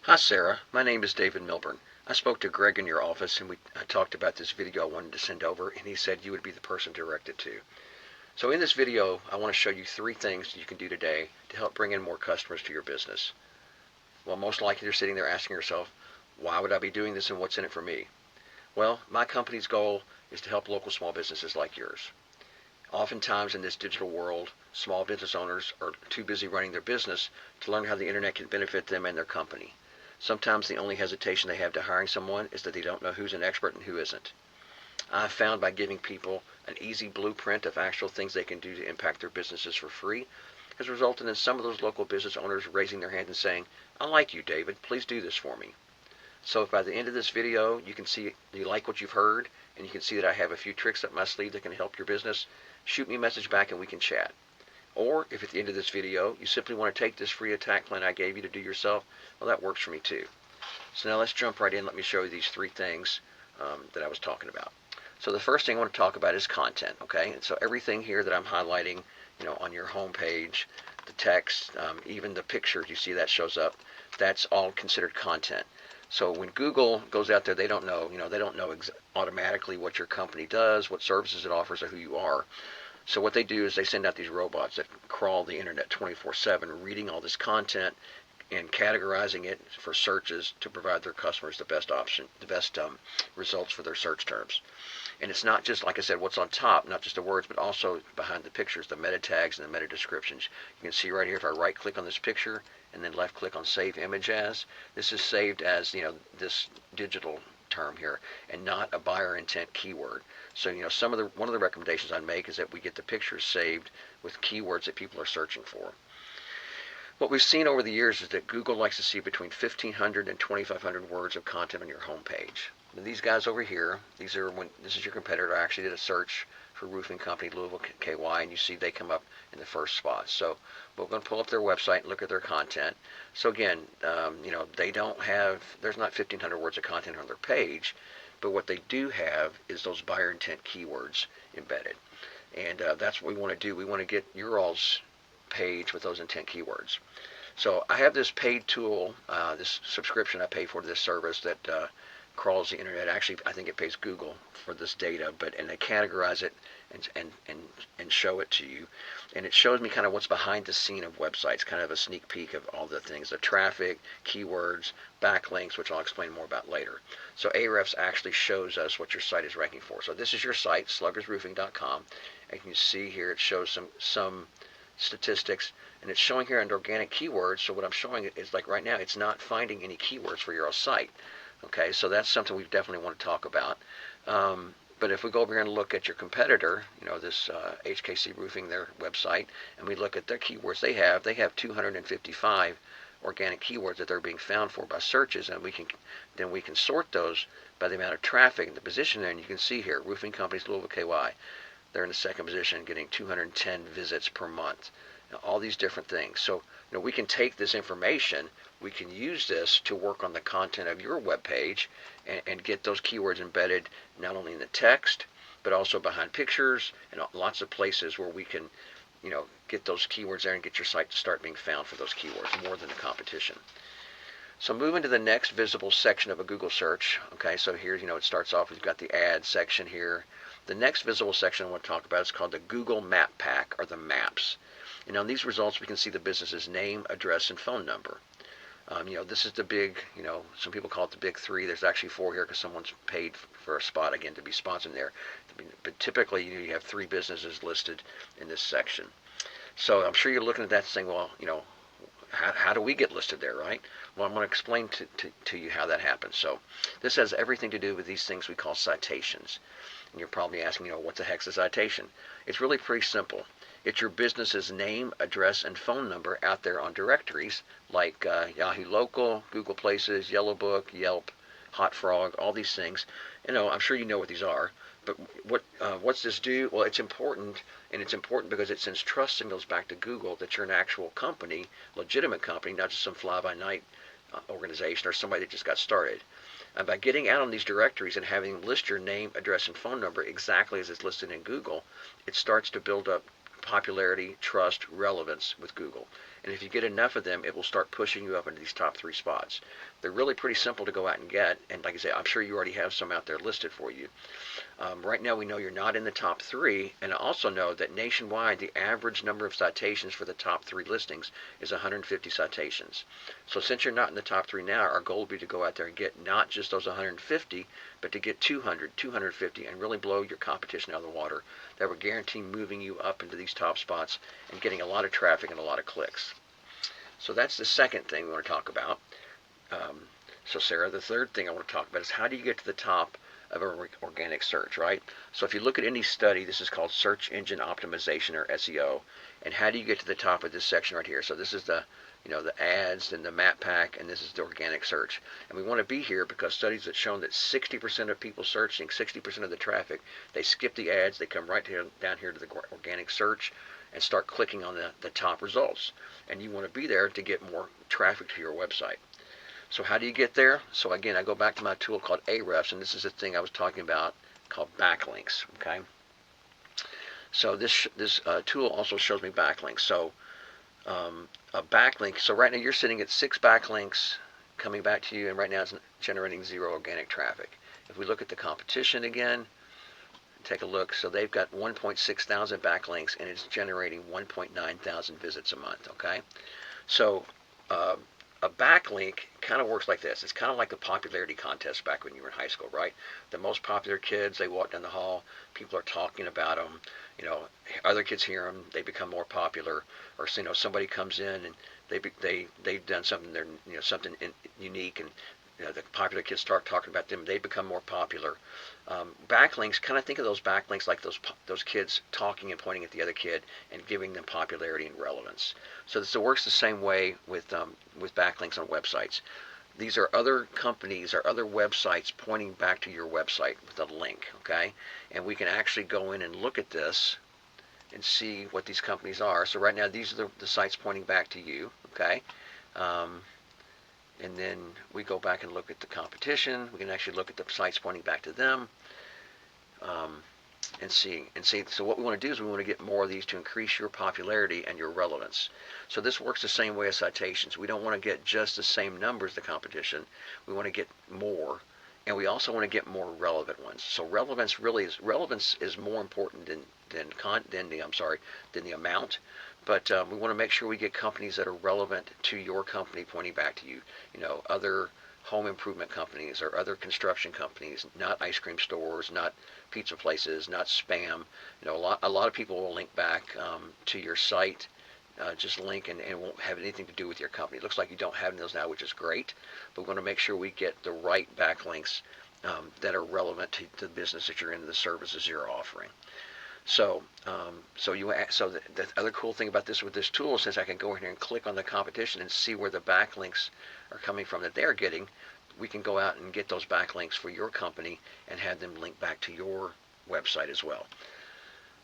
Hi Sarah, my name is David Milburn. I spoke to Greg in your office and we talked about this video I wanted to send over, and he said you would be the person to direct it to. So in this video, I want to show you 3 things you can do today to help bring in more customers to your business. Well, most likely you're sitting there asking yourself, why would I be doing this and what's in it for me? Well, my company's goal is to help local small businesses like yours. Oftentimes in this digital world, small business owners are too busy running their business to learn how the internet can benefit them and their company. Sometimes the only hesitation they have to hiring someone is that they don't know who's an expert and who isn't. I've found by giving people an easy blueprint of actual things they can do to impact their businesses for free has resulted in some of those local business owners raising their hand and saying, I like you, David, please do this for me. So if by the end of this video you can see you like what you've heard and you can see that I have a few tricks up my sleeve that can help your business, shoot me a message back and we can chat. Or if at the end of this video you simply want to take this free attack plan I gave you to do yourself, well, that works for me too. So now let's jump right in. Let me show you these 3 things that I was talking about. So the first thing I want to talk about is content, okay? And so everything here that I'm highlighting, on your home page, the text, even the pictures you see that shows up, that's all considered content. So when Google goes out there, they don't know, automatically what your company does, what services it offers, or who you are. So what they do is they send out these robots that crawl the internet 24/7, reading all this content and categorizing it for searches to provide their customers the best option, the best results for their search terms. And it's not just, like I said, what's on top, not just the words, but also behind the pictures, the meta tags and the meta descriptions. You can see right here, if I right click on this picture and then left click on save image as, this is saved as, this digital term here and not a buyer intent keyword. So, one of the recommendations I make is that we get the pictures saved with keywords that people are searching for. What we've seen over the years is that Google likes to see between 1,500 and 2,500 words of content on your homepage. These guys over here, this is your competitor. I actually did a search for roofing company Louisville, KY, and you see they come up in the first spot. So we're going to pull up their website and look at their content. So again, they don't have, there's not 1,500 words of content on their page, but what they do have is those buyer intent keywords embedded. And that's what we want to do. We want to get your all's page with those intent keywords. So I have this paid tool, this subscription I pay for this service that crawls the internet. Actually, I think it pays Google for this data, and they categorize it and show it to you, and it shows me kind of what's behind the scene of websites, kind of a sneak peek of all the things, the traffic, keywords, backlinks, which I'll explain more about later. So Ahrefs actually shows us what your site is ranking for. So this is your site, sluggersroofing.com, and you can see here it shows some statistics, and it's showing here under organic keywords. So what I'm showing is, like right now, it's not finding any keywords for your site. Okay, so that's something we definitely want to talk about. But if we go over here and look at your competitor, this HKC Roofing, their website, and we look at their keywords they have 255 organic keywords that they're being found for by searches, and we can sort those by the amount of traffic and the position there. And you can see here, roofing companies Louisville, KY, they're in the second position, getting 210 visits per month. All these different things. So we can take this information, we can use this to work on the content of your web page and get those keywords embedded not only in the text but also behind pictures and lots of places where we can get those keywords there and get your site to start being found for those keywords more than the competition. So moving to the next visible section of a Google search. Okay, so here it starts off, we've got the ad section here. The next visible section I want to talk about is called the Google Map Pack, or the maps. And on these results, we can see the business's name, address, and phone number. This is the big, some people call it the big 3. There's actually 4 here because someone's paid for a spot, again, to be sponsored there. But typically, you have 3 businesses listed in this section. So I'm sure you're looking at that and saying, well, how do we get listed there, right? Well, I'm going to explain to you how that happens. So this has everything to do with these things we call citations. And you're probably asking, what the heck's a citation? It's really pretty simple. It's your business's name, address, and phone number out there on directories like Yahoo Local, Google Places, Yellow Book, Yelp, Hot Frog, all these things. I'm sure you know what these are. But what's this do? Well, it's important, and it's important because it sends trust signals back to Google that you're an actual company, legitimate company, not just some fly-by-night organization or somebody that just got started. And by getting out on these directories and having them list your name, address, and phone number exactly as it's listed in Google, it starts to build up popularity, trust, relevance with Google. And if you get enough of them, it will start pushing you up into these top 3 spots. They're really pretty simple to go out and get, and like I say, I'm sure you already have some out there listed for you. Right now we know you're not in the top 3, and I also know that nationwide the average number of citations for the top 3 listings is 150 citations. So since you're not in the top 3 now, our goal would be to go out there and get not just those 150, but to get 200, 250, and really blow your competition out of the water. That would guarantee moving you up into these top spots and getting a lot of traffic and a lot of clicks. So that's the second thing we want to talk about. So Sarah, the third thing I want to talk about is how do you get to the top of an organic search, right? So if you look at any study, this is called search engine optimization, or SEO. And how do you get to the top of this section right here? So this is the ads and the map pack, and this is the organic search. And we want to be here because studies have shown that 60% of people searching, 60% of the traffic, they skip the ads, they come right down here to the organic search and start clicking on the top results. And you want to be there to get more traffic to your website. So how do you get there? So again, I go back to my tool called Ahrefs, and this is the thing I was talking about called backlinks. Okay. So this tool also shows me backlinks. So a backlink. So right now you're sitting at 6 backlinks coming back to you, and right now it's generating 0 organic traffic. If we look at the competition again, take a look. So they've got 1.6 thousand backlinks, and it's generating 1.9 thousand visits a month. Okay. So a backlink kind of works like this. It's kind of like a popularity contest back when you were in high school, right? The most popular kids, they walk down the hall, people are talking about them, other kids hear them, they become more popular, or somebody comes in and they've done something, they're something unique, and the popular kids start talking about them, they become more popular. Backlinks, kind of think of those backlinks like those kids talking and pointing at the other kid and giving them popularity and relevance. So this works the same way with backlinks on websites. These are other companies or other websites pointing back to your website with a link, okay? And we can actually go in and look at this and see what these companies are. So right now these are the sites pointing back to you, okay? And then we go back and look at the competition. We can actually look at the sites pointing back to them, and see. So what we want to do is we want to get more of these to increase your popularity and your relevance. So this works the same way as citations. We don't want to get just the same numbers as the competition. We want to get more, and we also want to get more relevant ones. So relevance is more important than the amount. But we want to make sure we get companies that are relevant to your company pointing back to you. Other home improvement companies or other construction companies, not ice cream stores, not pizza places, not spam. A lot of people will link back to your site, just link and won't have anything to do with your company. It looks like you don't have those now, which is great, but we want to make sure we get the right backlinks that are relevant to the business that you're in, the services you're offering. So the other cool thing about this with this tool, since I can go in here and click on the competition and see where the backlinks are coming from that they're getting, we can go out and get those backlinks for your company and have them link back to your website as well.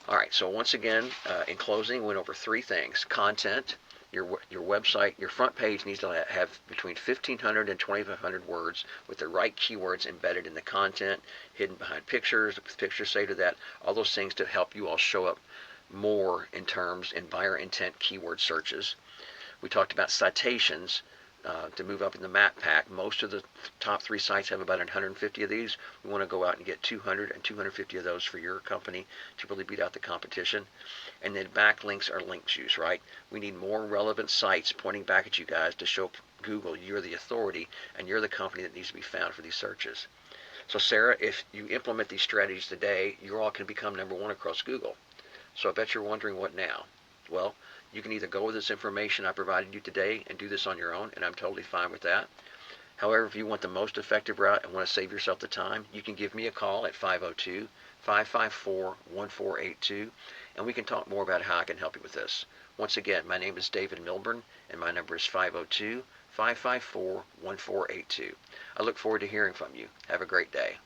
All right, so once again, in closing, we went over 3 things. Content. Your website, your front page needs to have between 1,500 and 2,500 words with the right keywords embedded in the content, hidden behind pictures, with pictures saved to that, all those things to help you all show up more in buyer intent keyword searches. We talked about citations. To move up in the map pack. Most of the top 3 sites have about 150 of these. We want to go out and get 200 and 250 of those for your company to really beat out the competition. And then backlinks are link juice, right? We need more relevant sites pointing back at you guys to show Google you're the authority and you're the company that needs to be found for these searches. So Sarah, if you implement these strategies today, you all can become number 1 across Google. So I bet you're wondering what now. Well, you can either go with this information I provided you today and do this on your own, and I'm totally fine with that. However, if you want the most effective route and want to save yourself the time, you can give me a call at 502-554-1482, and we can talk more about how I can help you with this. Once again, my name is David Milburn, and my number is 502-554-1482. I look forward to hearing from you. Have a great day.